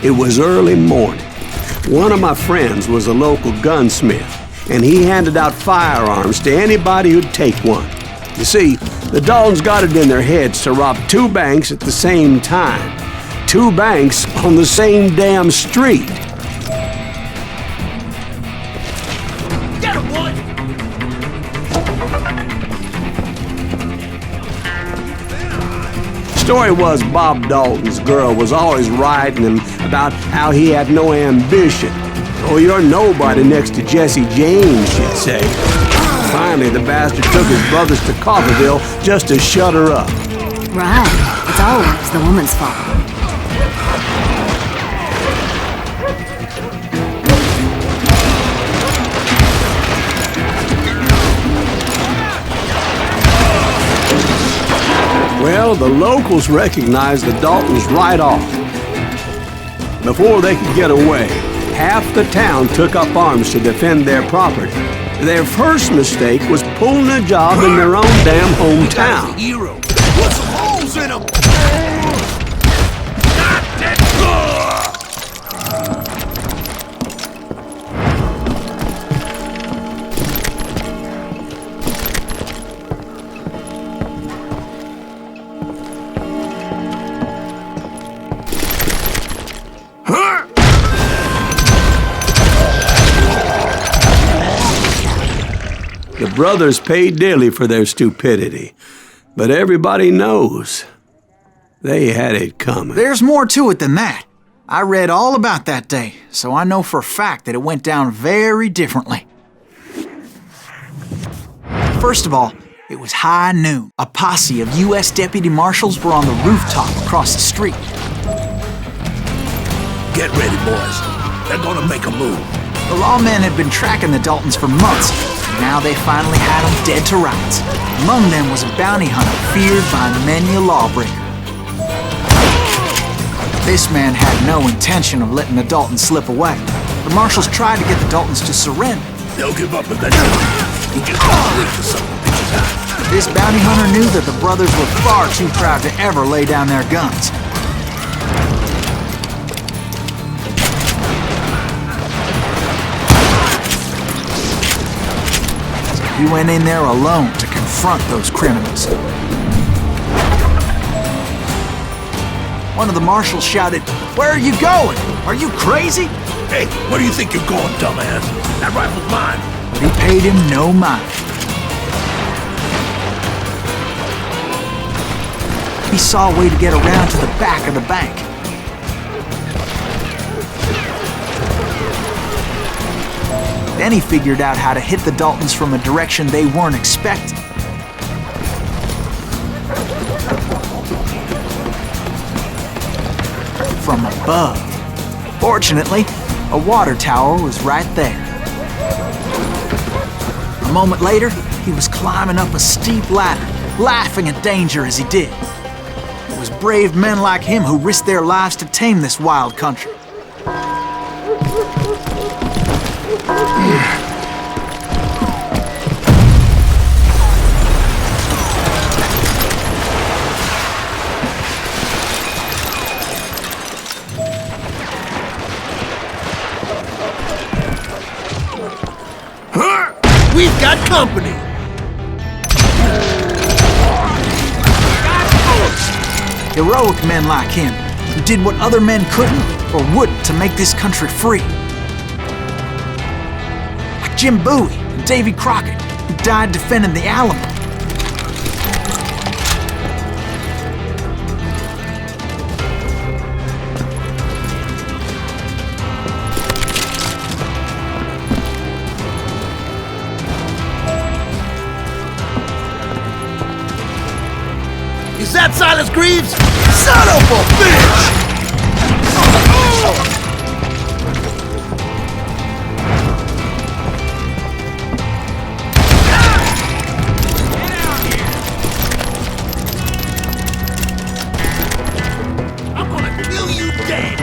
It was early morning. One of my friends was a local gunsmith, and he handed out firearms to anybody who'd take one. You see, the Daltons got it in their heads to rob 2 banks at the same time. 2 banks on the same damn street. Get him, boy! Story was Bob Dalton's girl was always riding him about how he had no ambition. Oh, you're nobody next to Jesse James, she'd say. Finally, the bastard took his brothers to Coffeyville just to shut her up. Right. It's always the woman's fault. Well, the locals recognized the Daltons right off. Before they could get away, half the town took up arms to defend their property. Their first mistake was pulling a job in their own damn hometown. Hero. Put some holes in him! The brothers paid dearly for their stupidity, but everybody knows they had it coming. There's more to it than that. I read all about that day, so I know for a fact that it went down very differently. First of all, it was high noon. A posse of U.S. deputy marshals were on the rooftop across the street. Get ready, boys. They're gonna make a move. The lawmen had been tracking the Daltons for months, and now they finally had them dead to rights. Among them was a bounty hunter feared by many a lawbreaker. This man had no intention of letting the Daltons slip away. The marshals tried to get the Daltons to surrender. They'll give up eventually. He just can't wait for some bitches out. This bounty hunter knew that the brothers were far too proud to ever lay down their guns. He went in there alone to confront those criminals. One of the marshals shouted, "Where are you going? Are you crazy?" Hey, where do you think you're going, dumbass? That rifle's mine. But he paid him no mind. He saw a way to get around to the back of the bank. Then he figured out how to hit the Daltons from a direction they weren't expecting. From above. Fortunately, a water tower was right there. A moment later, he was climbing up a steep ladder, laughing at danger as he did. It was brave men like him who risked their lives to tame this wild country. We've got company. Heroic men like him, who did what other men couldn't or wouldn't to make this country free. Like Jim Bowie and Davy Crockett, who died defending the Alamo. Is that Silas Greaves? Son of a bitch! I'm gonna kill you dead!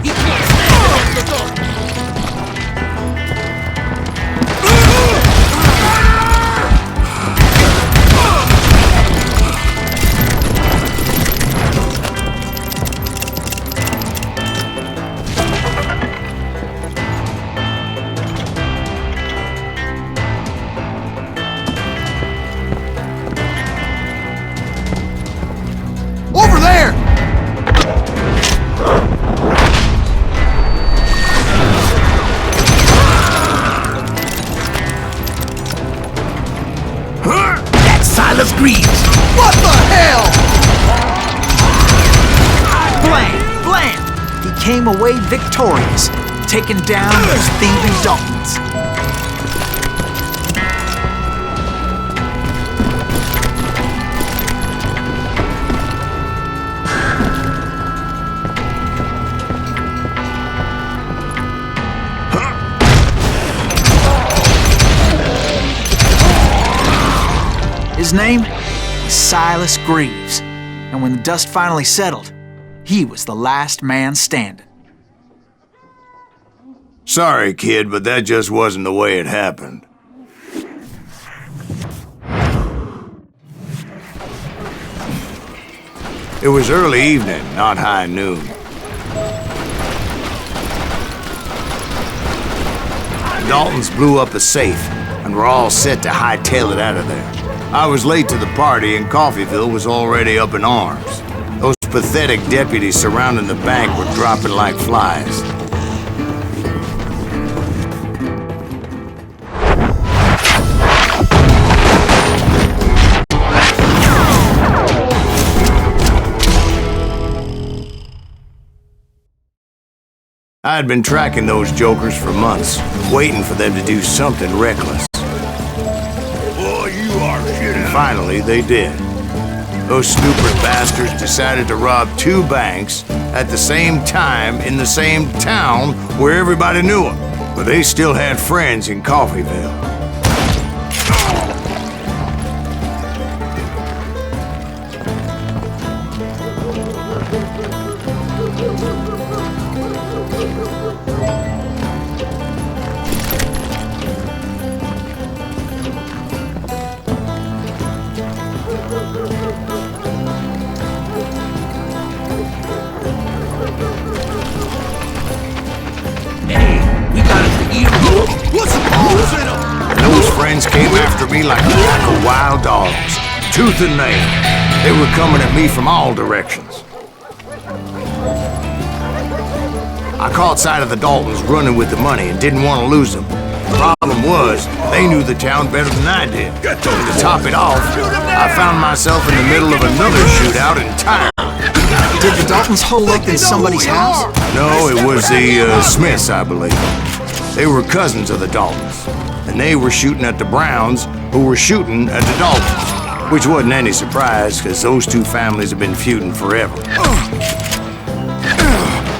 He can't stand up. came away victorious, taking down those thieving Daltons. His name was Silas Greaves, and when the dust finally settled, he was the last man standing. Sorry, kid, but that just wasn't the way it happened. It was early evening, not high noon. The Daltons blew up a safe, and were all set to hightail it out of there. I was late to the party, and Coffeyville was already up in arms. Those pathetic deputies surrounding the bank were dropping like flies. I had been tracking those jokers for months, waiting for them to do something reckless. Boy, you are shit out. Finally, they did. Those stupid bastards decided to rob 2 banks at the same time in the same town where everybody knew them. But they still had friends in Coffeyville. Those friends came after me like a pack of wild dogs, tooth and nail. They were coming at me from all directions. I caught sight of the Daltons running with the money and didn't want to lose them. The problem was, they knew the town better than I did. And to top it off, I found myself in the middle of another shootout entirely. Did the Daltons hole up in somebody's house? No, it was the Smiths, I believe. They were cousins of the Daltons, and they were shooting at the Browns, who were shooting at the Daltons, which wasn't any surprise, because those 2 families have been feuding forever.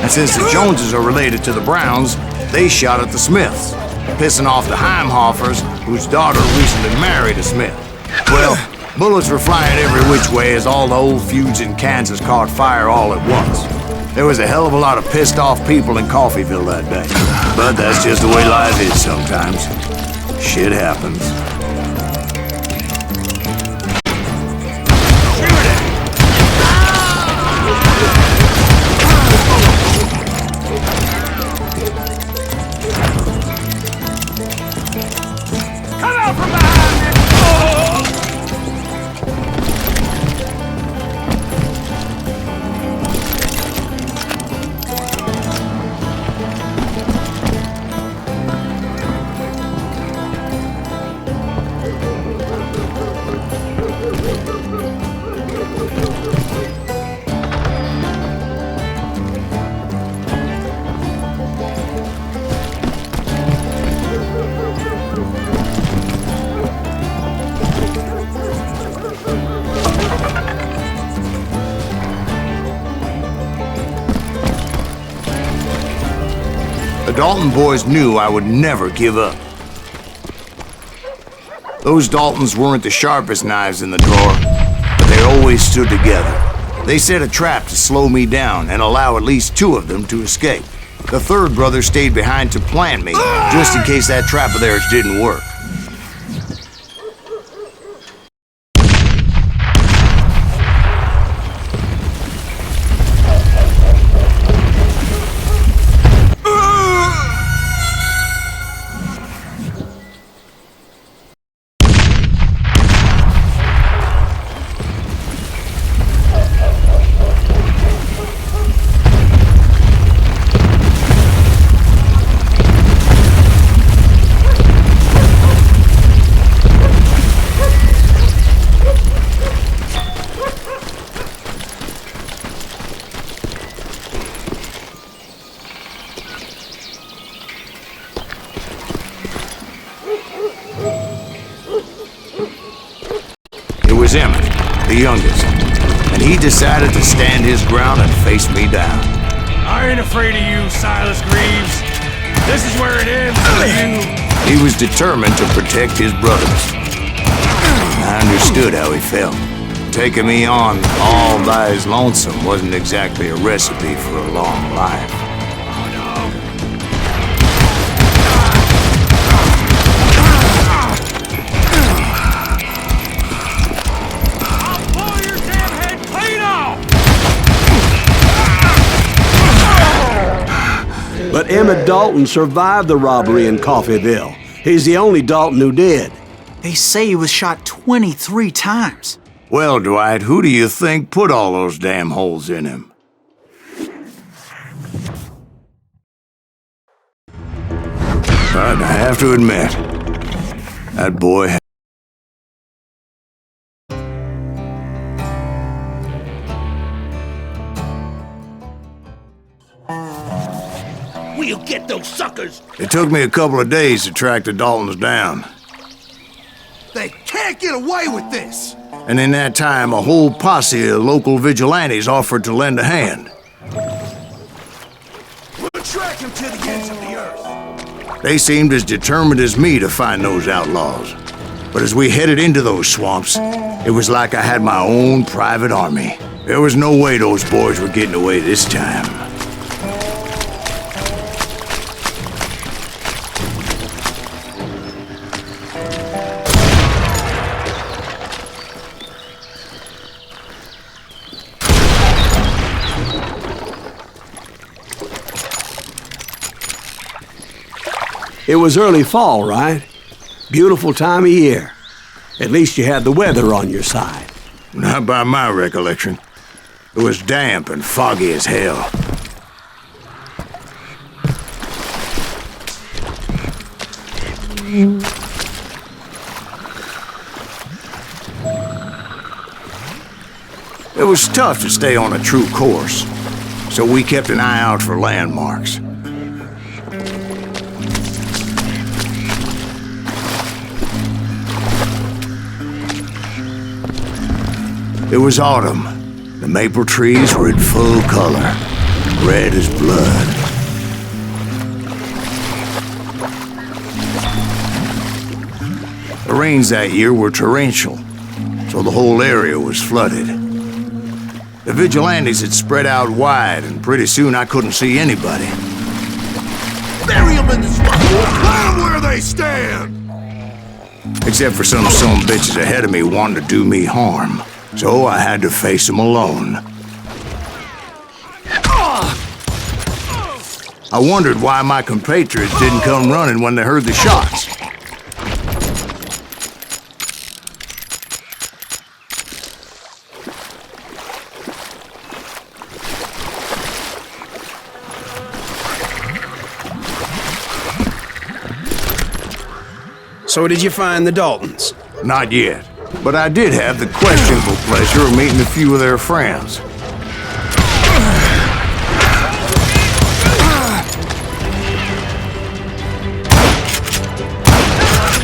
And since the Joneses are related to the Browns, they shot at the Smiths, pissing off the Heimhoffers, whose daughter recently married a Smith. Well, bullets were flying every which way as all the old feuds in Kansas caught fire all at once. There was a hell of a lot of pissed off people in Coffeyville that day. But that's just the way life is sometimes. Shit happens. Come out from behind me! The Dalton boys knew I would never give up. Those Daltons weren't the sharpest knives in the drawer, but they always stood together. They set a trap to slow me down and allow at least 2 of them to escape. The 3rd brother stayed behind to plant me, just in case that trap of theirs didn't work. was Emmett, the youngest, and he decided to stand his ground and face me down. I ain't afraid of you, Silas Greaves. This is where it ends for you. He was determined to protect his brothers. I understood how he felt. Taking me on all by his lonesome wasn't exactly a recipe for a long life. But Emmett Dalton survived the robbery in Coffeyville. He's the only Dalton who did. They say he was shot 23 times. Well, Dwight, who do you think put all those damn holes in him? But I have to admit, that boy... We'll get those suckers! It took me a couple of days to track the Daltons down. They can't get away with this! And in that time, a whole posse of local vigilantes offered to lend a hand. We'll track them to the ends of the earth. They seemed as determined as me to find those outlaws. But as we headed into those swamps, it was like I had my own private army. There was no way those boys were getting away this time. It was early fall, right? Beautiful time of year. At least you had the weather on your side. Not by my recollection. It was damp and foggy as hell. It was tough to stay on a true course, so we kept an eye out for landmarks. It was autumn. The maple trees were in full color, red as blood. The rains that year were torrential, so the whole area was flooded. The vigilantes had spread out wide, and pretty soon I couldn't see anybody. Bury them in the swamp! Let them where they stand! Except for some bitches ahead of me wanting to do me harm. So I had to face them alone. I wondered why my compatriots didn't come running when they heard the shots. So did you find the Daltons? Not yet. But I did have the questionable pleasure of meeting a few of their friends.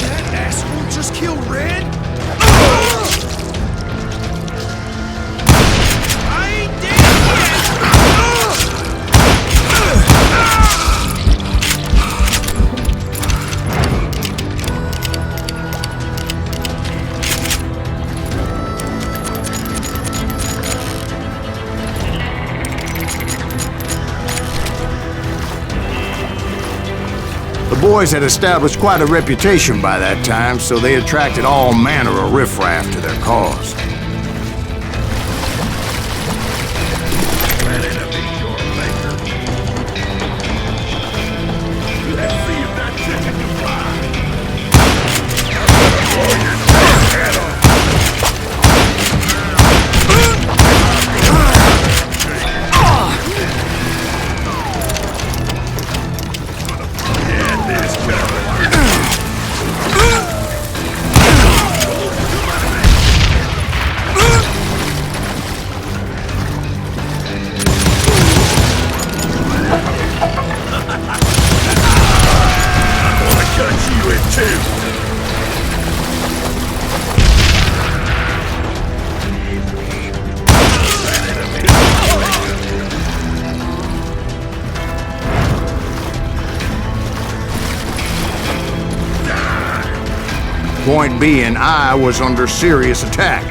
That asshole just killed Red? I ain't dead The boys had established quite a reputation by that time, so they attracted all manner of riffraff to their cause. Let's see if that chicken can fly. Point being, I was under serious attack.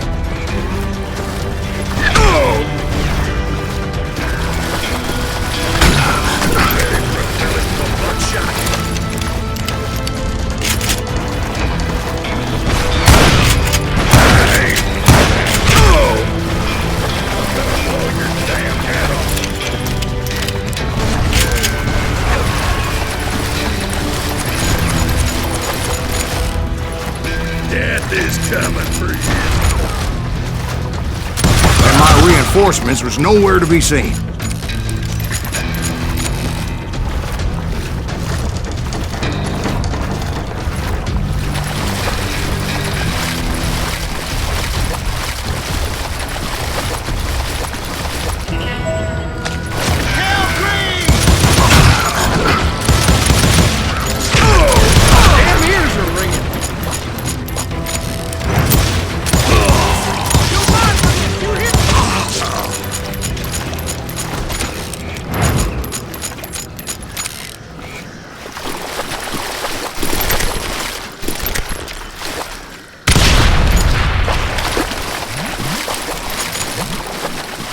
Death is coming for you. And my reinforcements was nowhere to be seen.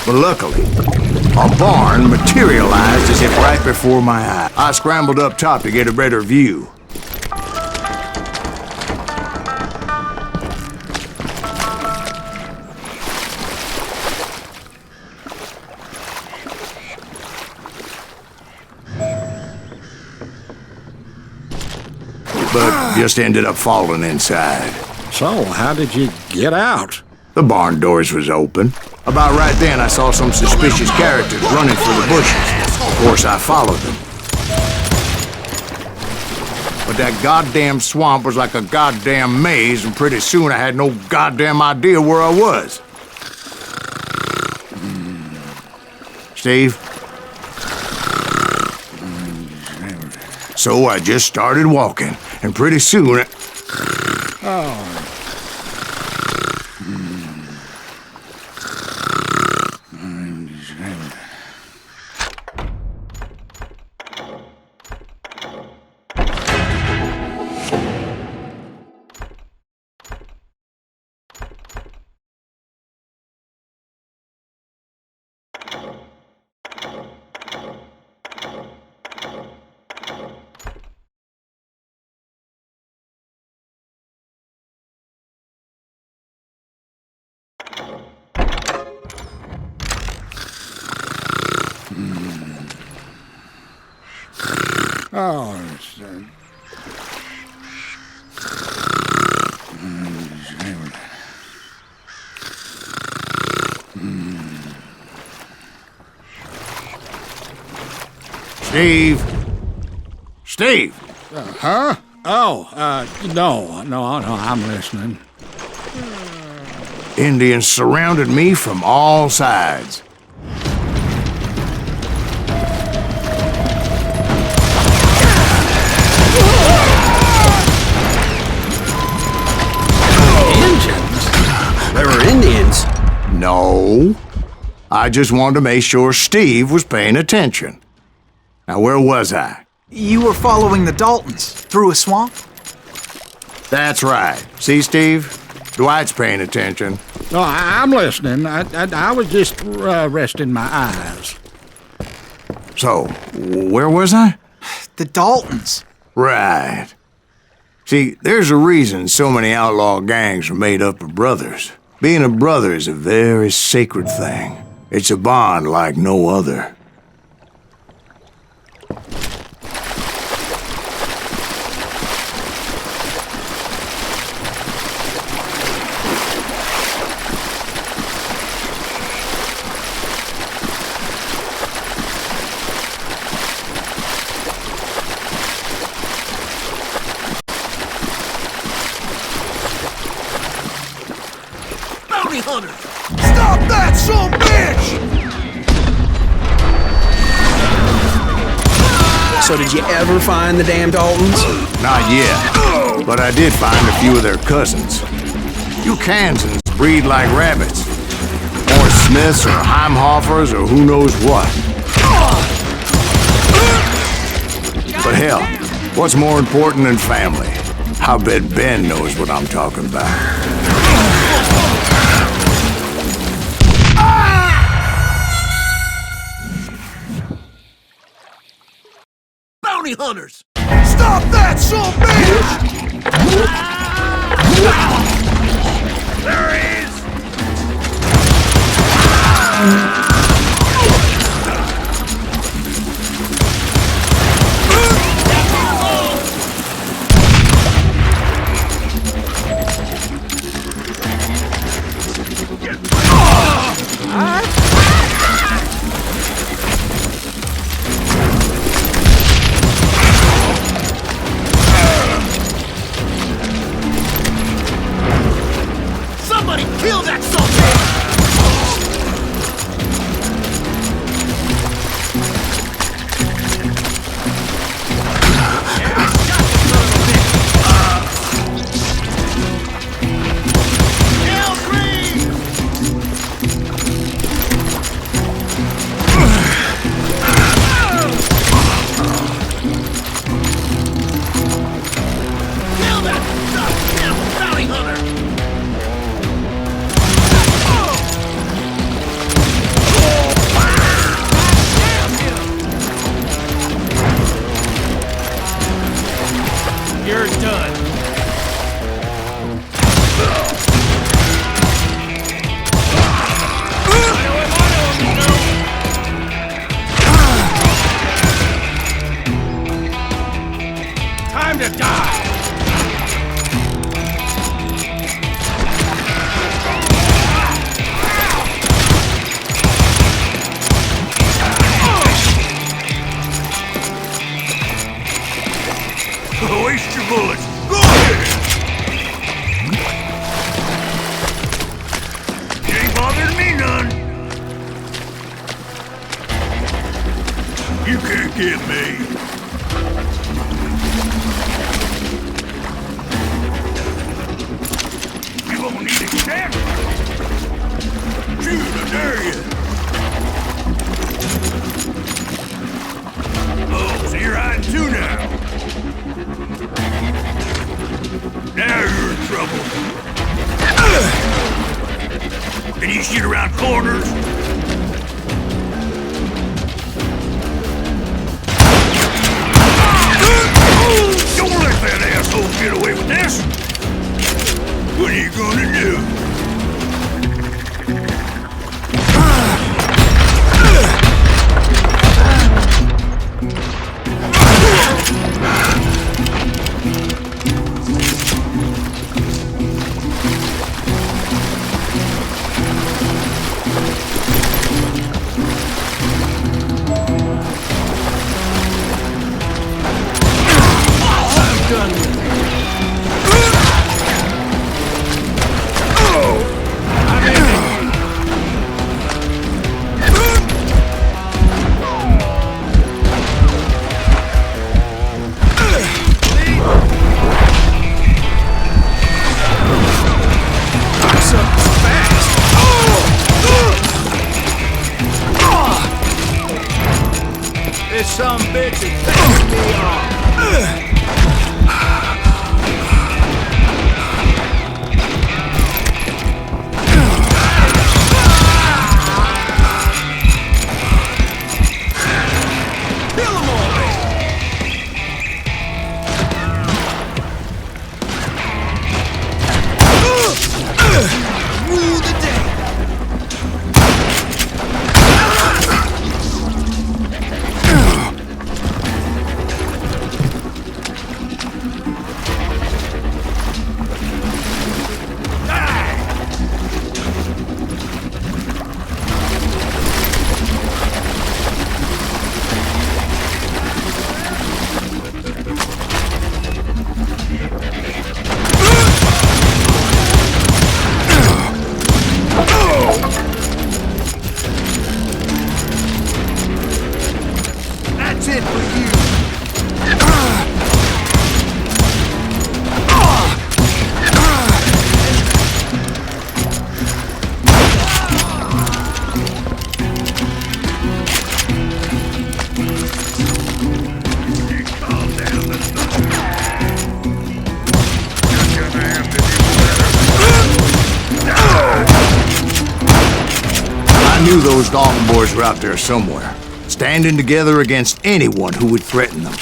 But luckily, a barn materialized as if right before my eye. I scrambled up top to get a better view. But just ended up falling inside. So, how did you get out? The barn doors was open. About right then, I saw some suspicious characters running for the bushes. Of course, I followed them. But that goddamn swamp was like a goddamn maze, and pretty soon I had no goddamn idea where I was. Steve? So I just started walking, and pretty soon... Steve? Steve! Huh? Oh, no, I'm listening. Indians surrounded me from all sides. Indians? They were Indians? No. I just wanted to make sure Steve was paying attention. Now, where was I? You were following the Daltons through a swamp? That's right. See, Steve? Dwight's paying attention. No, I'm listening. I was just resting my eyes. So, where was I? The Daltons. Right. See, there's a reason so many outlaw gangs are made up of brothers. Being a brother is a very sacred thing. It's a bond like no other. Hunter! Stop that, son of a bitch! So did you ever find the damn Daltons? Not yet, but I did find a few of their cousins. You Kansans breed like rabbits. Or Smiths or Heimhoffers or who knows what. But hell, what's more important than family? I bet Ben knows what I'm talking about. Bounty hunters! Stop that, son of a bitch! There he is! Somebody kill that son of a bitch! You're done. Time to die! Waste your bullets! Go ahead! You ain't bothering me none! You can't get me! You won't need a check! Shoot, I dare you! Oh, so you're hiding too now! Now you're in trouble. Can you shoot around corners? Don't let that asshole get away with this. What are you gonna do? This some bitch is pissing me off. knew those Dalton boys were out there somewhere, standing together against anyone who would threaten them.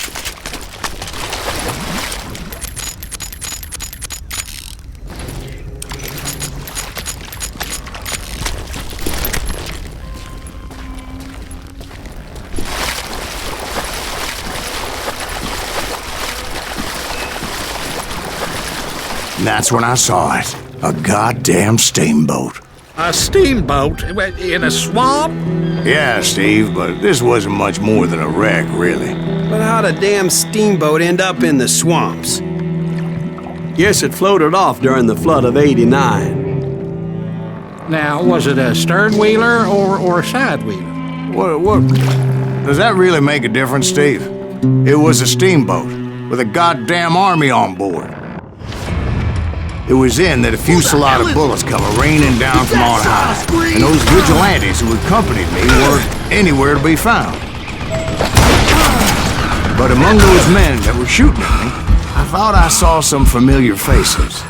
And that's when I saw it. A goddamn steamboat. A steamboat in a swamp? Yeah, Steve, but this wasn't much more than a wreck, really. But how'd a damn steamboat end up in the swamps? Guess it floated off during the flood of '89. Now, was it a stern wheeler or a side wheeler? What? Does that really make a difference, Steve? It was a steamboat with a goddamn army on board. It was then that a fusillade of bullets come raining down from on high, and those vigilantes who accompanied me weren't anywhere to be found. But among those men that were shooting at me, I thought I saw some familiar faces.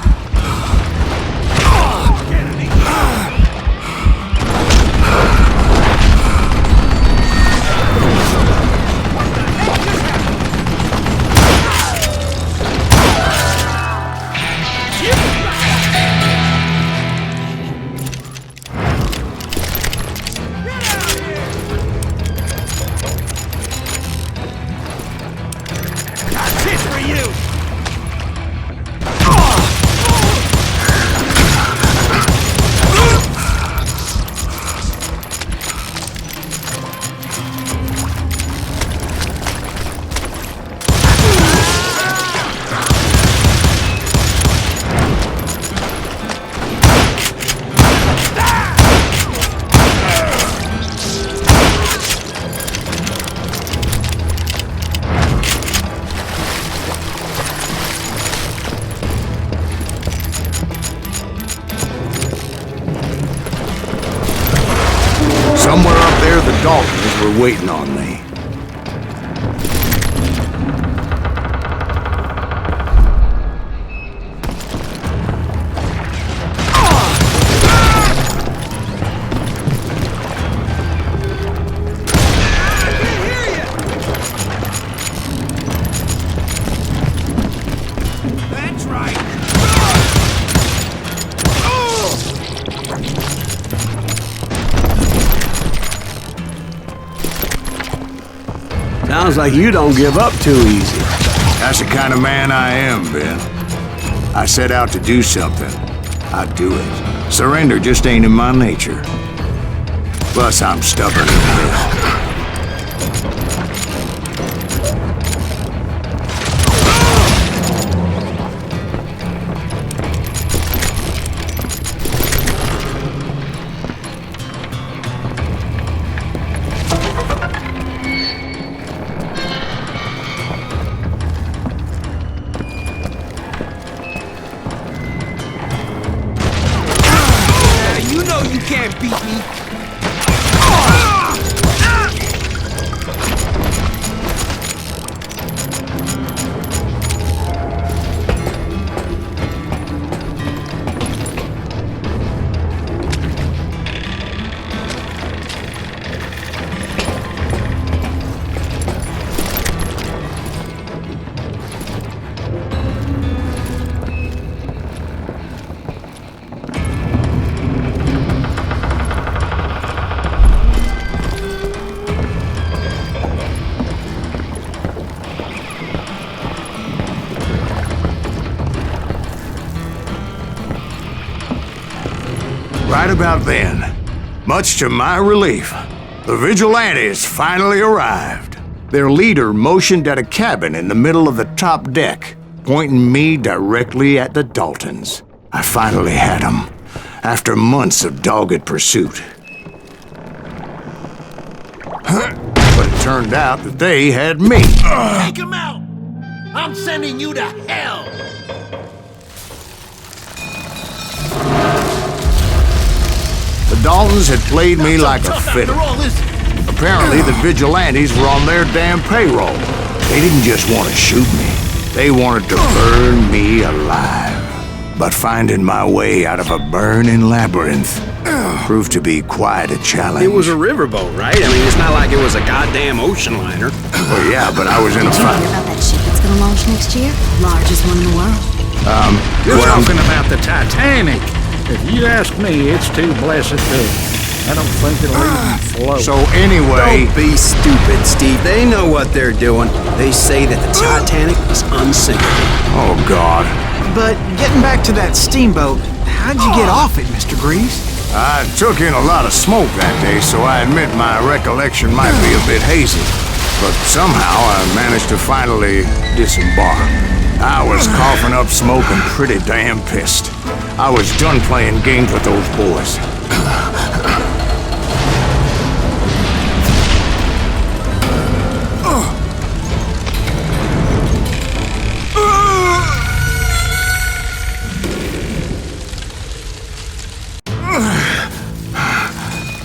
Somewhere up there, the Daltons were waiting on me. That's right. Sounds like you don't give up too easy. That's the kind of man I am, Ben. I set out to do something. I'd do it. Surrender just ain't in my nature. Plus, I'm stubborn as hell. You know you can't beat me. Right about then, much to my relief, the vigilantes finally arrived. Their leader motioned at a cabin in the middle of the top deck, pointing me directly at the Daltons. I finally had them, after months of dogged pursuit. But it turned out that they had me. Take him out! I'm sending you to hell! The Daltons had played me like a fiddle. Apparently, the vigilantes were on their damn payroll. They didn't just want to shoot me. They wanted to burn me alive. But finding my way out of a burning labyrinth proved to be quite a challenge. It was a riverboat, right? I mean, it's not like it was a goddamn ocean liner. Well, yeah, but I was in a Did you fight. hear about that ship that's gonna launch next year? Largest one in the world. You're well, talking about the Titanic. If you ask me, it's too blessed big. I don't think it'll even float. So anyway, Don't be stupid, Steve. They know what they're doing. They say that the Titanic is unsinkable. oh God. But getting back to that steamboat, how'd you get off it, Mr. Greaves? I took in a lot of smoke that day, so I admit my recollection might be a bit hazy. But somehow I managed to finally disembark. I was coughing up smoke and pretty damn pissed. I was done playing games with those boys.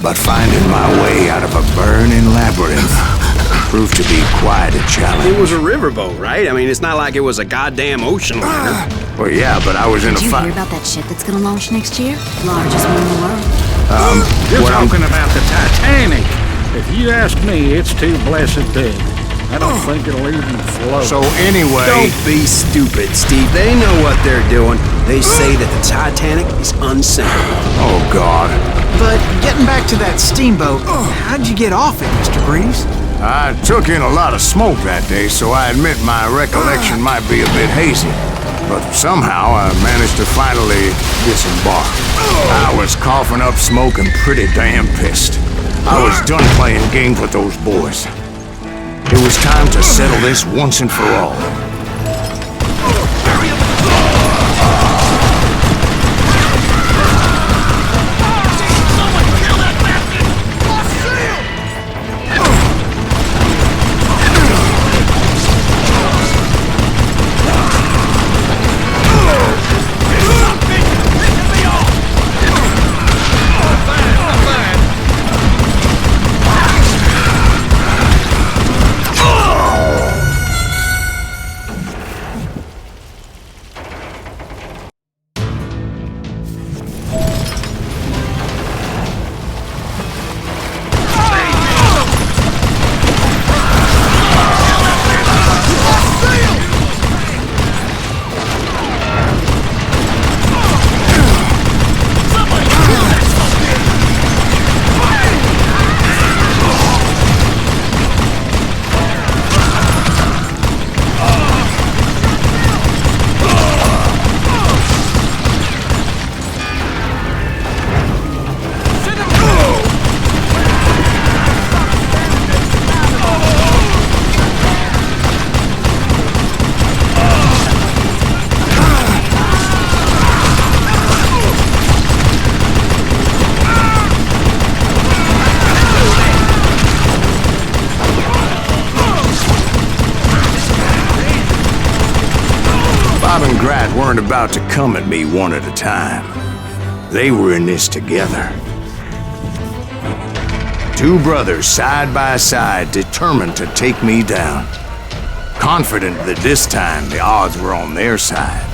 But finding my way out of a burning labyrinth proved to be quite a challenge. It was a riverboat, right? I mean, it's not like it was a goddamn ocean liner. Well, yeah, but I was in a Did you hear fight. about that ship that's gonna launch next year? Largest one in the world. You're well, talking about the Titanic. If you ask me, it's too blessed big. I don't think it'll even float. So anyway, Don't be stupid, Steve. They know what they're doing. They say that the Titanic is unsinkable. oh God. But getting back to that steamboat, how'd you get off it, Mr. Greaves? I took in a lot of smoke that day, so I admit my recollection might be a bit hazy. But somehow I managed to finally disembark. I was coughing up smoke and pretty damn pissed. I was done playing games with those boys. It was time to settle this once and for all. Bob and Grat weren't about to come at me one at a time. They were in this together. Two brothers side by side, determined to take me down. Confident that this time the odds were on their side.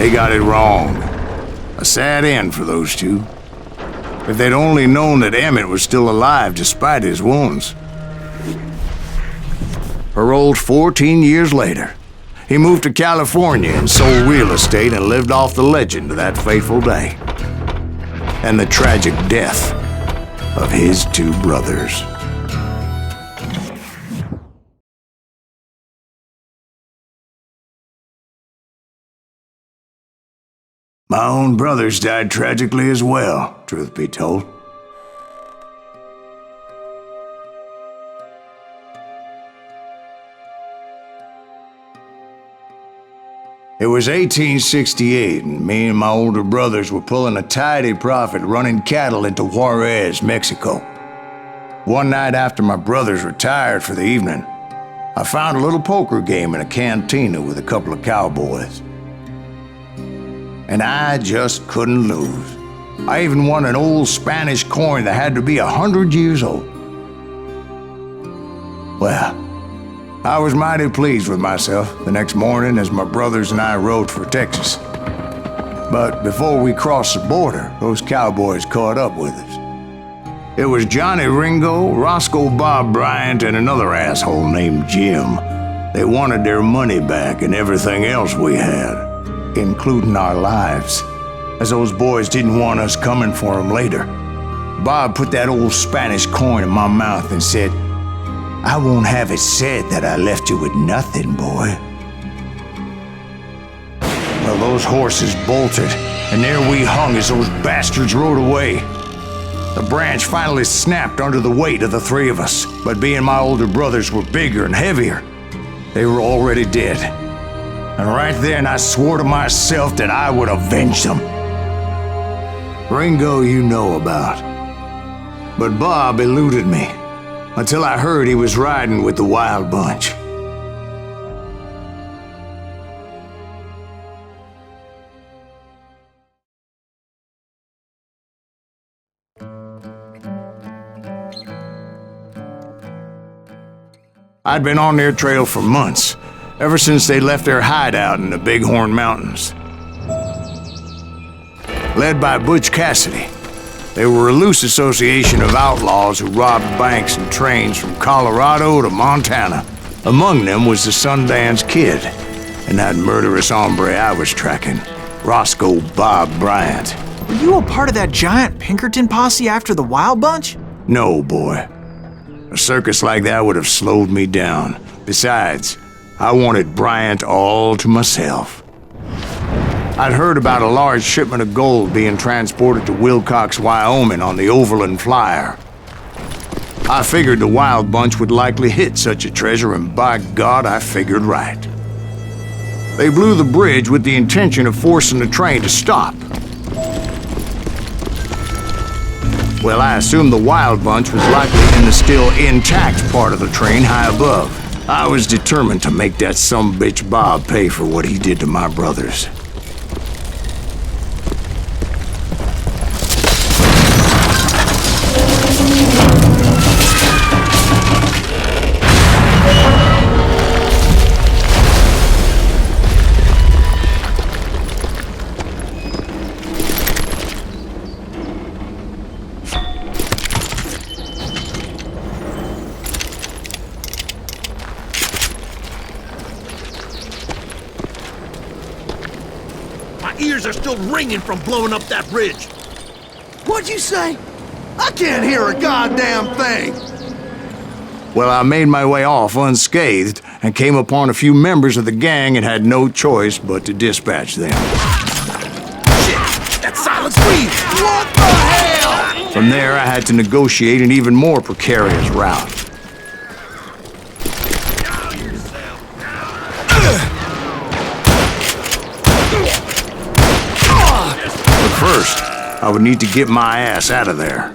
They got it wrong. A sad end for those two. If they'd only known that Emmett was still alive despite his wounds. Paroled 14 years later, he moved to California and sold real estate and lived off the legend of that fateful day. And the tragic death of his two brothers. My own brothers died tragically as well, truth be told. It was 1868, and me and my older brothers were pulling a tidy profit running cattle into Juarez, Mexico. One night after my brothers retired for the evening, I found a little poker game in a cantina with a couple of cowboys. And I just couldn't lose. I even won an old Spanish coin that had to be 100 years old. Well, I was mighty pleased with myself the next morning as my brothers and I rode for Texas. But before we crossed the border, those cowboys caught up with us. It was Johnny Ringo, Roscoe Bob Bryant, and another asshole named Jim. They wanted their money back and everything else we had, including our lives, as those boys didn't want us coming for them later. Bob put that old Spanish coin in my mouth and said, "I won't have it said that I left you with nothing, boy." Well, those horses bolted, and there we hung as those bastards rode away. The branch finally snapped under the weight of the three of us, but being my older brothers were bigger and heavier, they were already dead. And right then I swore to myself that I would avenge them. Ringo you know about. But Bob eluded me until I heard he was riding with the Wild Bunch. I'd been on their trail for months, ever since they left their hideout in the Bighorn Mountains. Led by Butch Cassidy, they were a loose association of outlaws who robbed banks and trains from Colorado to Montana. Among them was the Sundance Kid, and that murderous hombre I was tracking, Roscoe Bob Bryant. Were you a part of that giant Pinkerton posse after the Wild Bunch? No, boy. A circus like that would have slowed me down. Besides, I wanted Bryant all to myself. I'd heard about a large shipment of gold being transported to Wilcox, Wyoming on the Overland Flyer. I figured the Wild Bunch would likely hit such a treasure, and by God, I figured right. They blew the bridge with the intention of forcing the train to stop. Well, I assumed the Wild Bunch was likely in the still intact part of the train high above. I was determined to make that sumbitch Bob pay for what he did to my brothers. Ears are still ringing from blowing up that bridge. What'd you say? I can't hear a goddamn thing. Well, I made my way off unscathed and came upon a few members of the gang and had no choice but to dispatch them. Shit, that's Silent Scream. What the hell? From there, I had to negotiate an even more precarious route. First, I would need to get my ass out of there.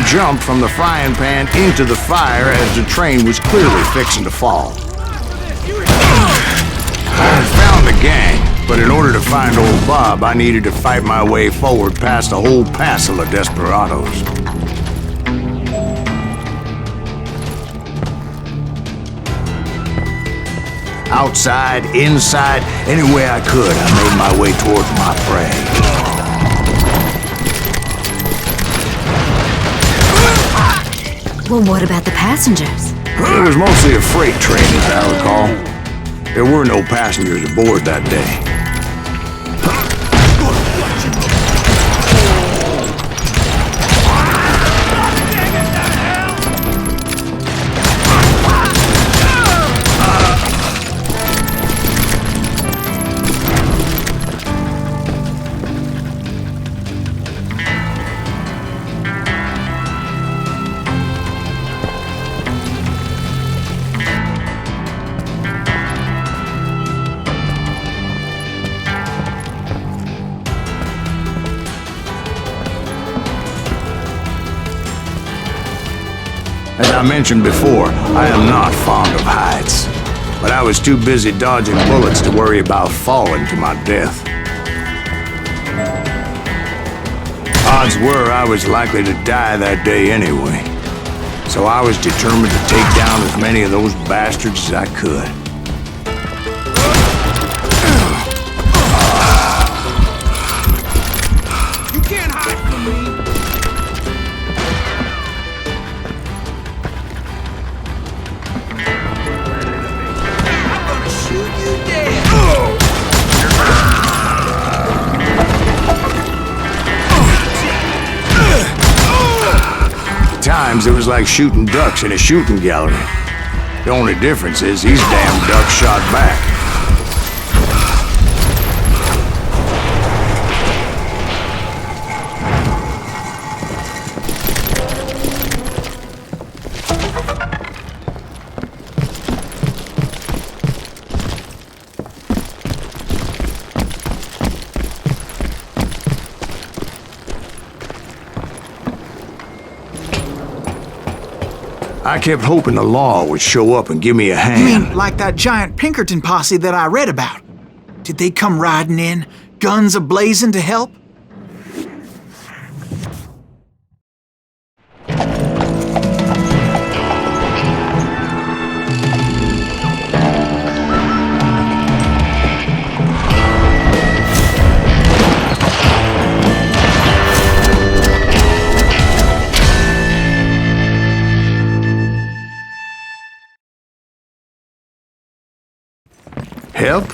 jumped from the frying pan into the fire as the train was clearly fixing to fall. I had found the gang, but in order to find old Bob, I needed to fight my way forward past a whole passel of desperados. Outside, inside, any way I could, I made my way towards my prey. Well, what about the passengers? It was mostly a freight train, as I recall. There were no passengers aboard that day. As I mentioned before, I am not fond of heights, but I was too busy dodging bullets to worry about falling to my death. Odds were I was likely to die that day anyway, so I was determined to take down as many of those bastards as I could. You can't hide from me! Times it was like shooting ducks in a shooting gallery. The only difference is these damn ducks shot back. I kept hoping the law would show up and give me a hand. You mean like that giant Pinkerton posse that I read about? Did they come riding in, guns a-blazing to help? Help?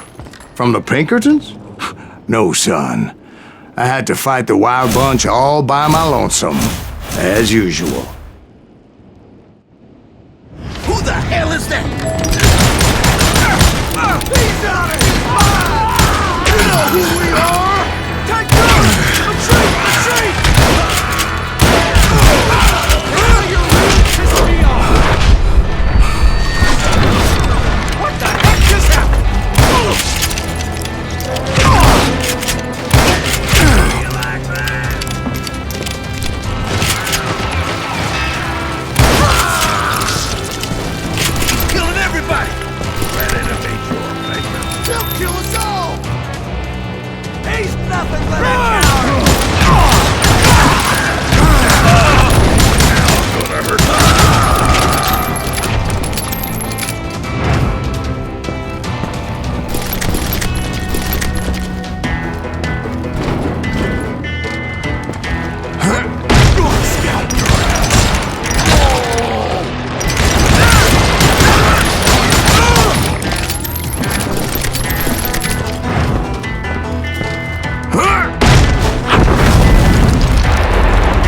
From the Pinkertons? No, son. I had to fight the wild bunch all by my lonesome, as usual. Who the hell is that? He's on it! You know who we are! Take cover! Retreat! Retreat! You're really pissing me off! What the heck just happened? Killing everybody! Ready to meet your fate. They'll kill us all! He's nothing but a coward!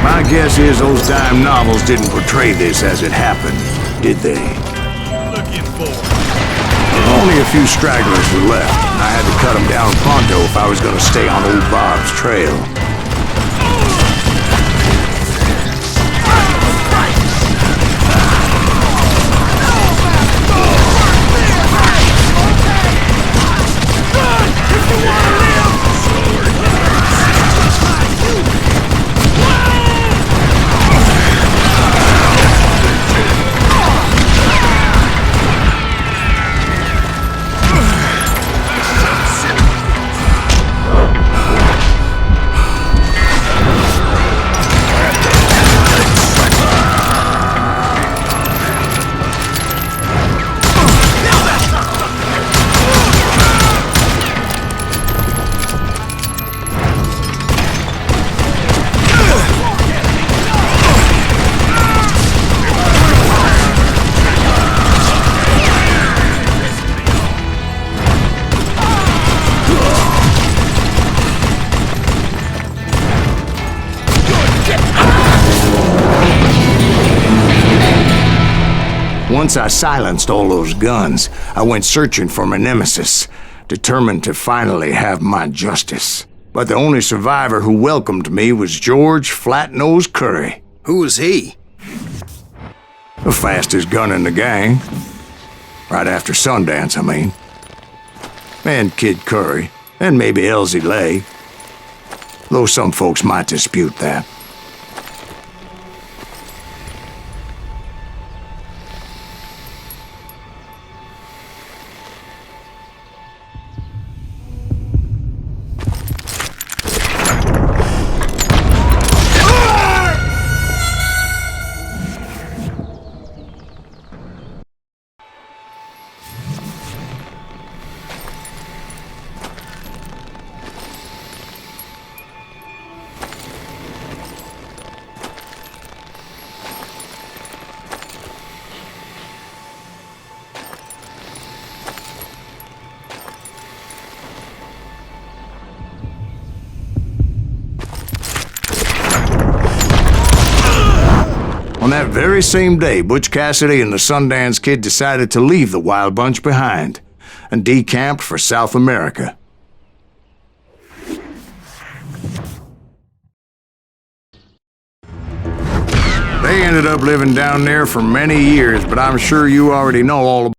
My guess is those dime novels didn't portray this as it happened, did they? Looking for? Only a few stragglers were left. I had to cut them down pronto if I was going to stay on old Bob's trail. Once I silenced all those guns, I went searching for my nemesis, determined to finally have my justice. But the only survivor who welcomed me was George Flat-Nosed Curry. Who was he? The fastest gun in the gang. Right after Sundance, I mean. And Kid Curry, and maybe Elsie Lay. Though some folks might dispute that. On that very same day, Butch Cassidy and the Sundance Kid decided to leave the Wild Bunch behind and decamped for South America. They ended up living down there for many years, but I'm sure you already know all about it.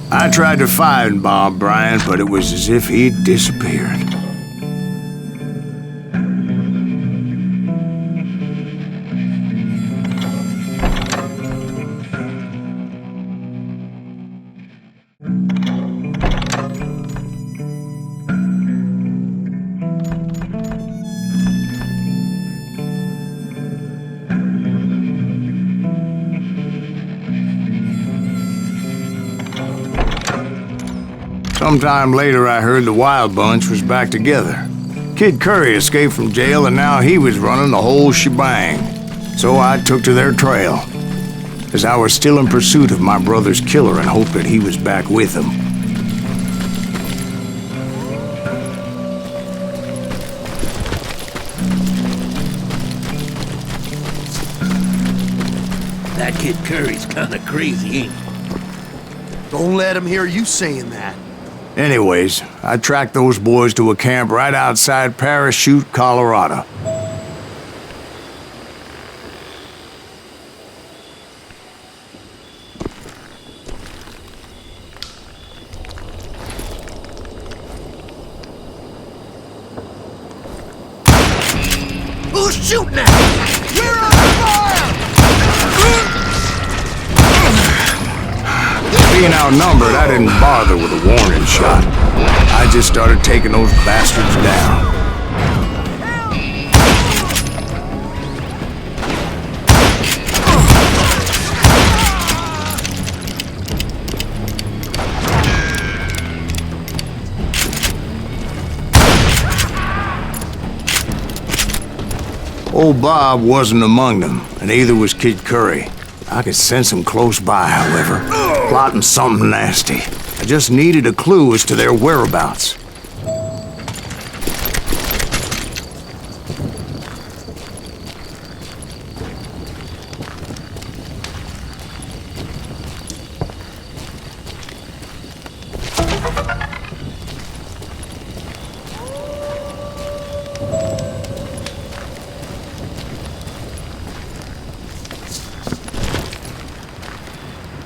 I tried to find Bob Bryant, but it was as if he'd disappeared. Sometime later, I heard the Wild Bunch was back together. Kid Curry escaped from jail, and now he was running the whole shebang. So I took to their trail, as I was still in pursuit of my brother's killer and hoped that he was back with him. That Kid Curry's kinda crazy, ain't he? Don't let him hear you saying that. Anyways, I tracked those boys to a camp right outside Parachute, Colorado. Who's shooting at me? We're on fire! Being outnumbered, I didn't bother with a warning shot. I just started taking those bastards down. Old Bob wasn't among them, and neither was Kid Curry. I could sense him close by, however, plotting something nasty. I just needed a clue as to their whereabouts.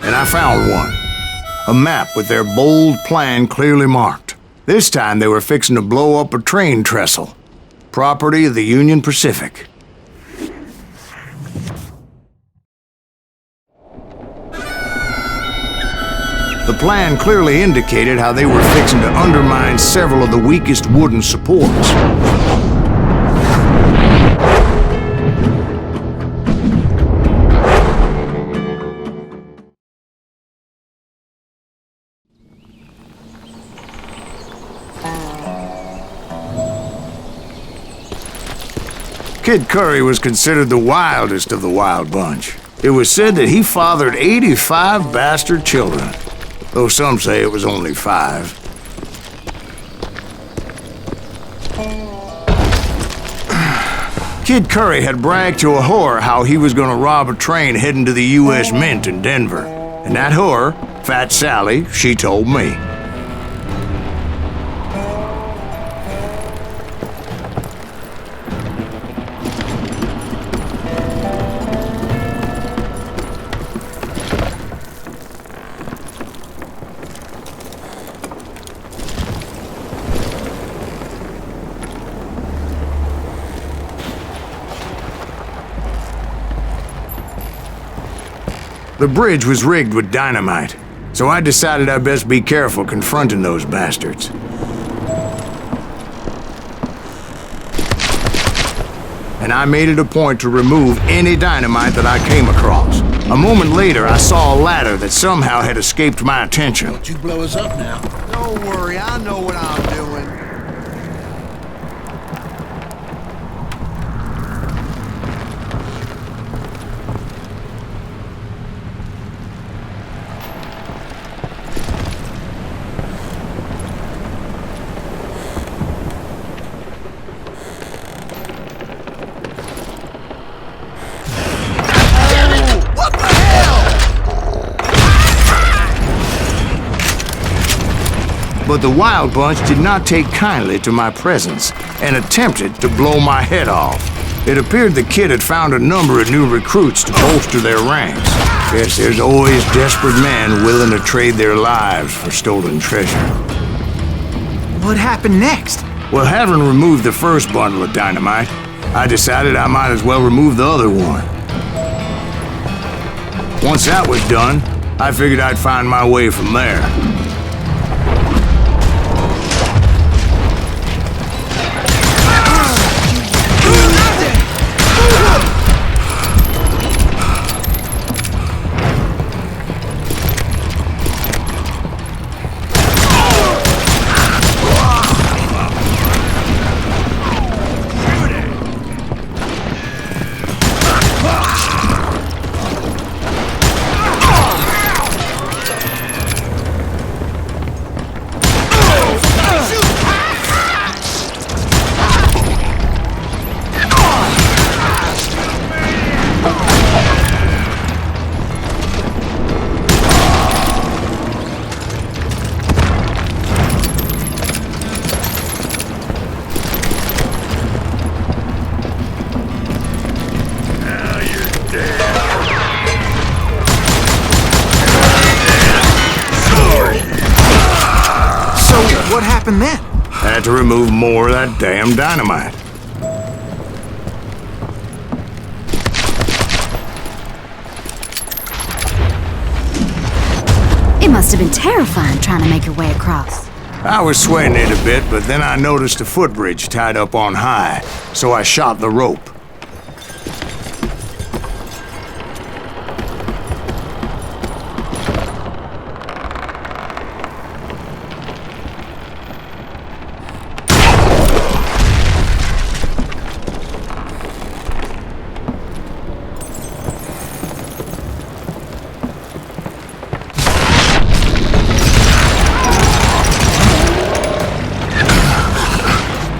And I found one. A map with their bold plan clearly marked. This time they were fixing to blow up a train trestle. Property of the Union Pacific. The plan clearly indicated how they were fixing to undermine several of the weakest wooden supports. Kid Curry was considered the wildest of the Wild Bunch. It was said that he fathered 85 bastard children, though some say it was only 5. Kid Curry had bragged to a whore how he was gonna rob a train heading to the U.S. Mint in Denver. And that whore, Fat Sally, she told me. The bridge was rigged with dynamite, so I decided I'd best be careful confronting those bastards. And I made it a point to remove any dynamite that I came across. A moment later, I saw a ladder that somehow had escaped my attention. Don't you blow us up now. Don't worry, I know what I'm doing. But the Wild Bunch did not take kindly to my presence and attempted to blow my head off. It appeared the kid had found a number of new recruits to bolster their ranks. Yes, there's always desperate men willing to trade their lives for stolen treasure. What happened next? Well, having removed the first bundle of dynamite, I decided I might as well remove the other one. Once that was done, I figured I'd find my way from there. What happened then? Had to remove more of that damn dynamite. It must have been terrifying trying to make your way across. I was sweating it a bit, but then I noticed a footbridge tied up on high, so I shot the rope.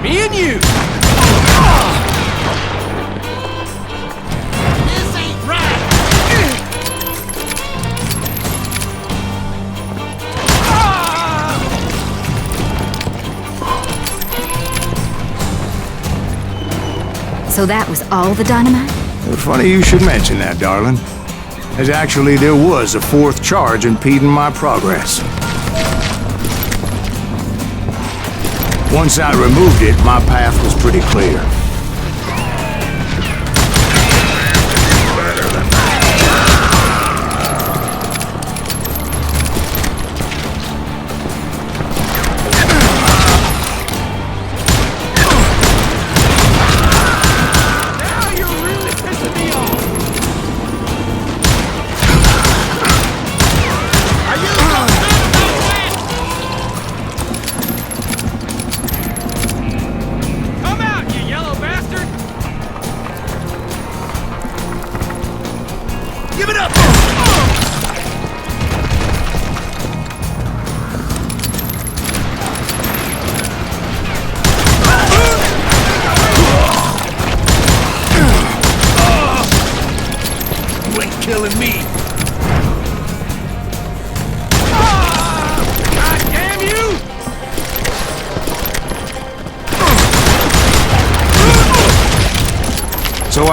Me and you! This ain't right! So that was all the dynamite? Funny you should mention that, darling. As actually there was a fourth charge impeding my progress. Once I removed it, my path was pretty clear. Now you're really pissing me off! Are you Come out, you yellow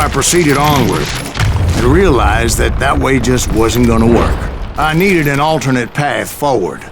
I proceeded onward and realized that that way just wasn't gonna work. I needed an alternate path forward.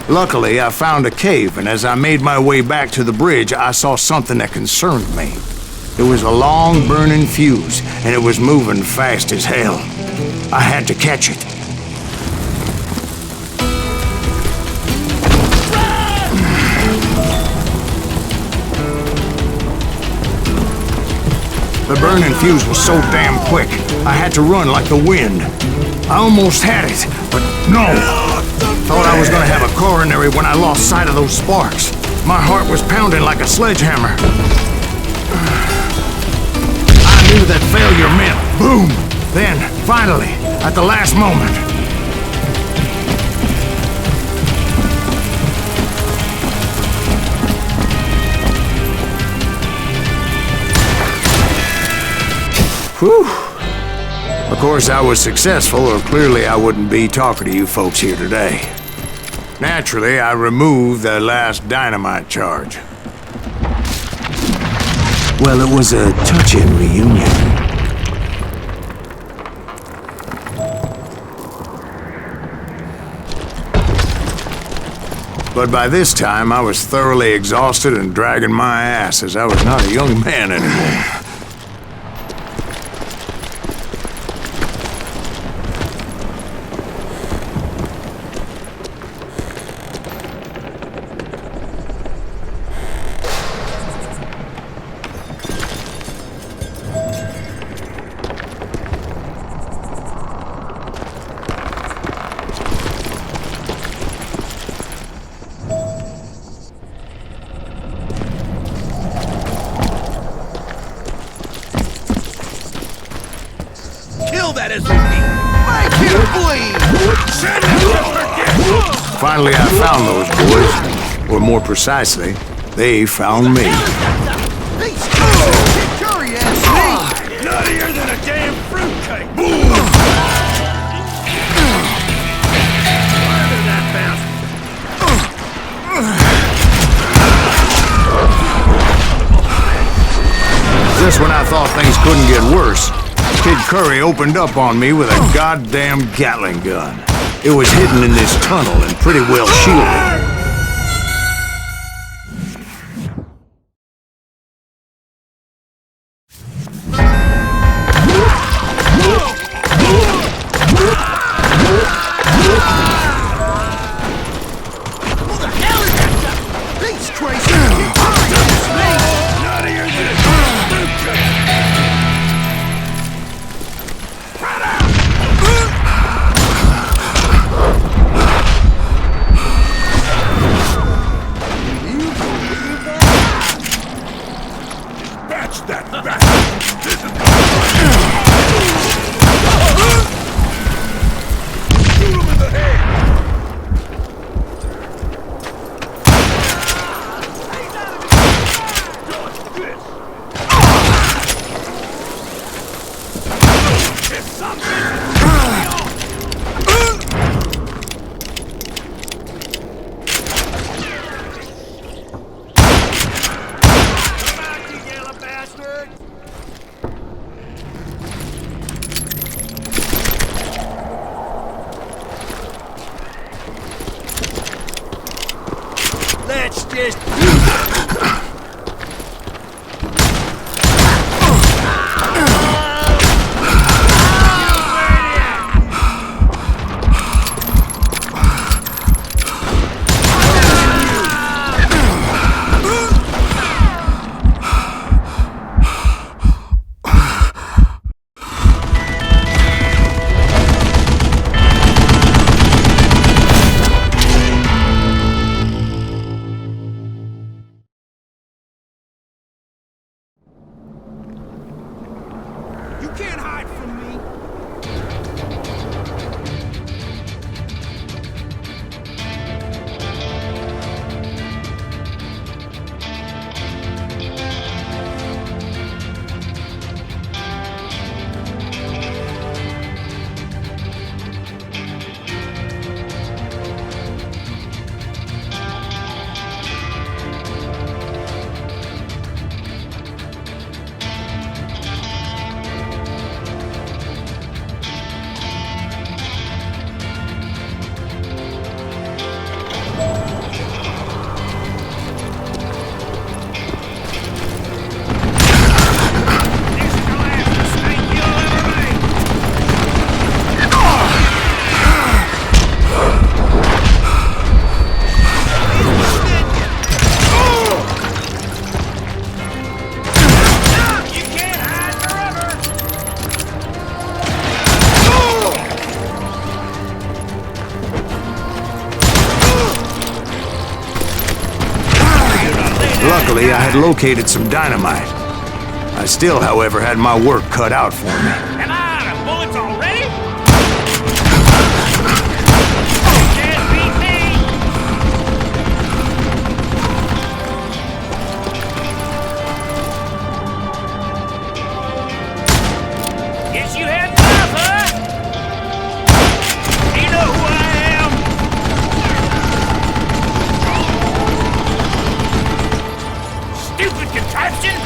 Luckily, I found a cave, and as I made my way back to the bridge, I saw something that concerned me. It was a long, burning fuse, and it was moving fast as hell. I had to catch it. The burning fuse was so damn quick, I had to run like the wind. I almost had it, but no! Thought I was gonna have a coronary when I lost sight of those sparks. My heart was pounding like a sledgehammer. I knew that failure meant boom! Then, finally, at the last moment, whew! Of course, I was successful, or clearly I wouldn't be talking to you folks here today. Naturally, I removed the last dynamite charge. Well, it was a touching reunion. But by this time, I was thoroughly exhausted and dragging my ass as I was not a young man anymore. Finally, I found those boys. Or more precisely, they found me. Nuttier than a damn fruitcake! Just when I thought things couldn't get worse, Kid Curry opened up on me with a goddamn Gatling gun. It was hidden in this tunnel and pretty well shielded. Who the hell is that stuff? He's crazy! Let's just... You can't hide from me. Luckily, I had located some dynamite. I still, however, had my work cut out for me. Am I out of bullets already? Can't beat me! Guess you had enough, huh? Do you know who I am? Stupid contraption!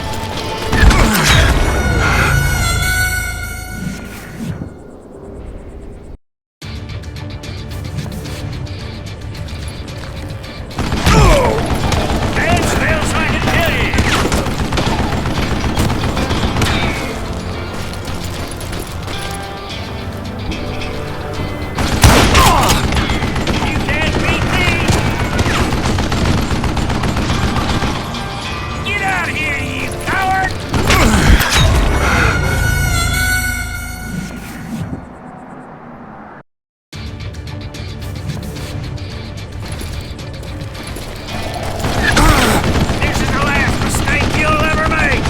That smells like a pig! You can't beat me! Get out of here, you coward! This is the last mistake you'll ever make!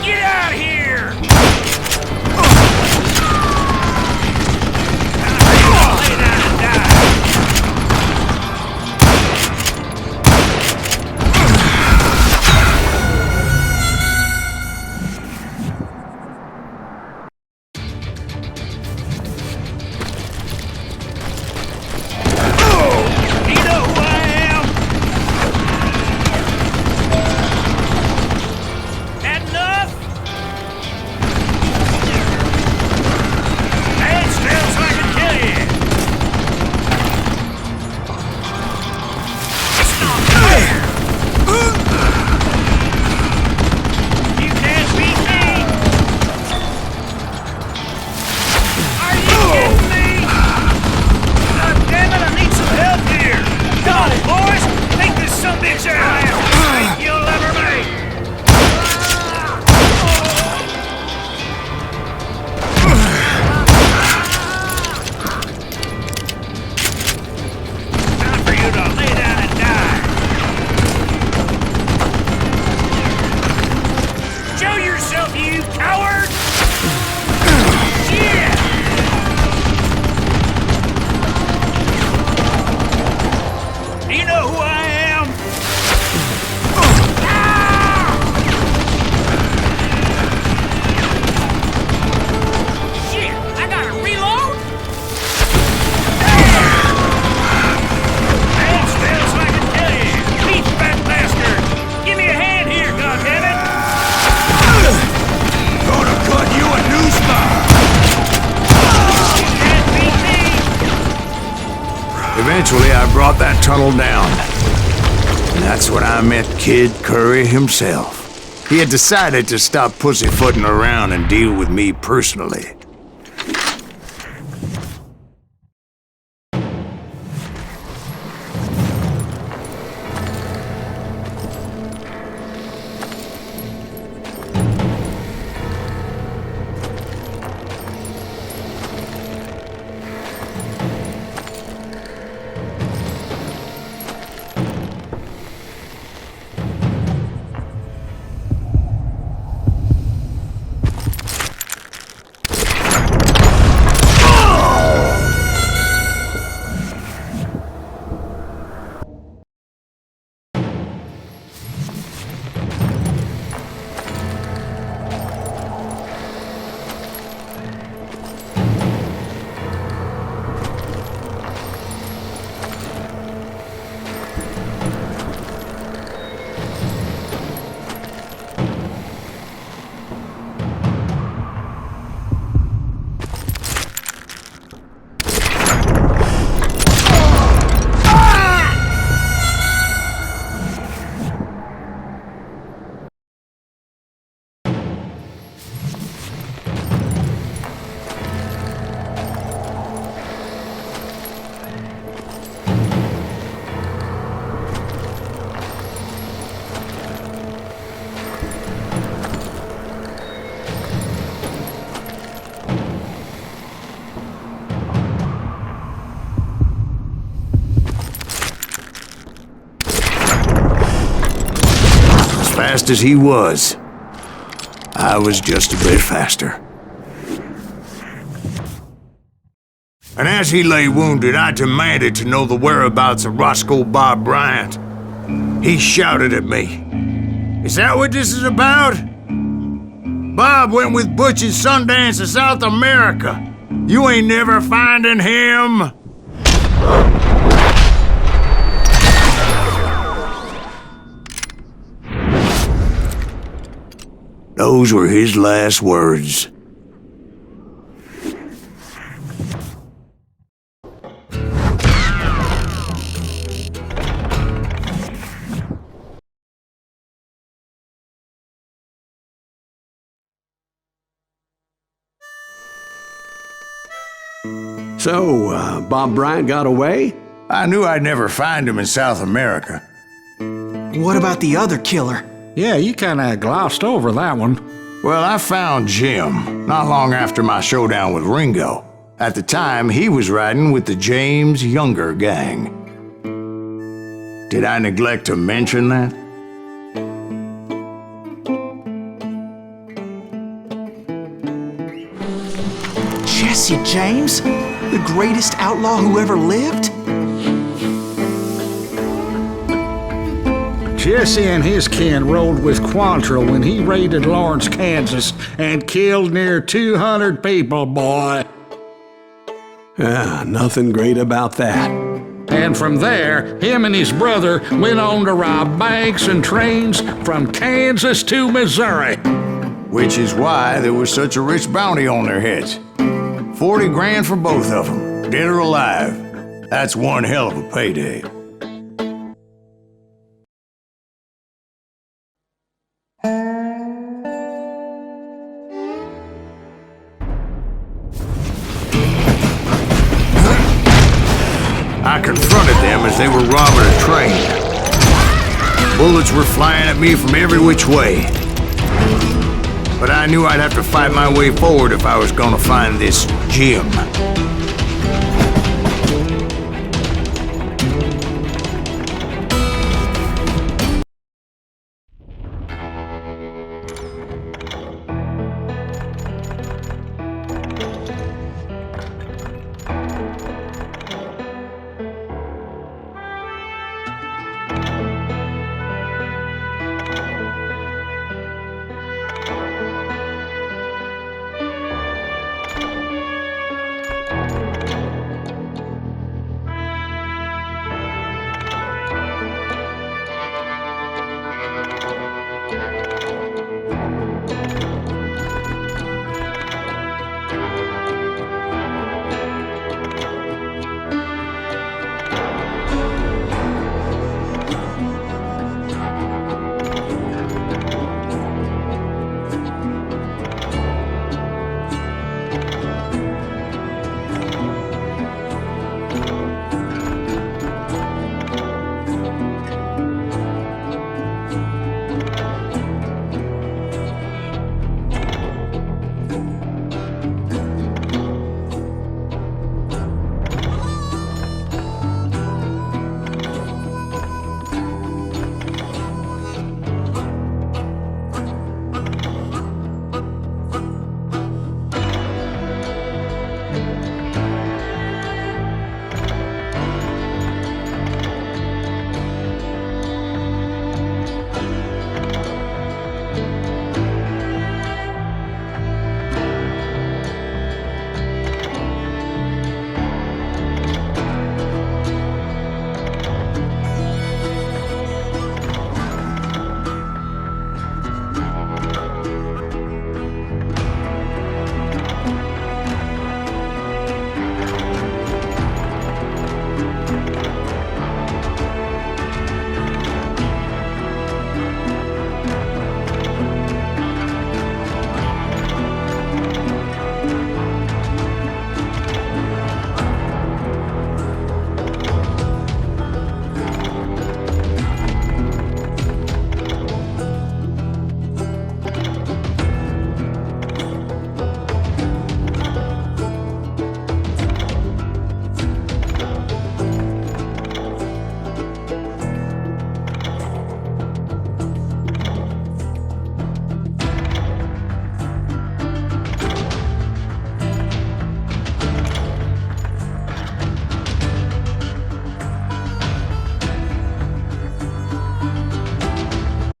Get out of here! Lay down and die! Do you know who I am? That enough? That smells like a kill you. It's not fair. You can't beat me. Are you kidding me? God damn it, I need some help here! Come on, boys! Take this sumbitch out of mistake you'll ever make! Time for you to lay down and die! Show yourself, you coward! Yeah! Do you know who I am? Ah! Eventually, I brought that tunnel down. And that's when I met Kid Curry himself. He had decided to stop pussyfooting around and deal with me personally. Fast as he was, I was just a bit faster. And as he lay wounded, I demanded to know the whereabouts of Roscoe Bob Bryant. He shouted at me, "Is that what this is about? Bob went with Butch and Sundance to South America. You ain't never finding him." Those were his last words. So, Bob Bryant got away? I knew I'd never find him in South America. What about the other killer? Yeah, you kinda glossed over that one. Well, I found Jim not long after my showdown with Ringo. At the time, he was riding with the James Younger gang. Did I neglect to mention that? Jesse James? The greatest outlaw who ever lived? Jesse and his kin rode with Quantrill when he raided Lawrence, Kansas, and killed near 200 people, boy. Nothing great about that. And from there, him and his brother went on to rob banks and trains from Kansas to Missouri. Which is why there was such a rich bounty on their heads. 40 grand for both of them, dead or alive. That's one hell of a payday. I confronted them as they were robbing a train. Bullets were flying at me from every which way. But I knew I'd have to fight my way forward if I was gonna find this Jim.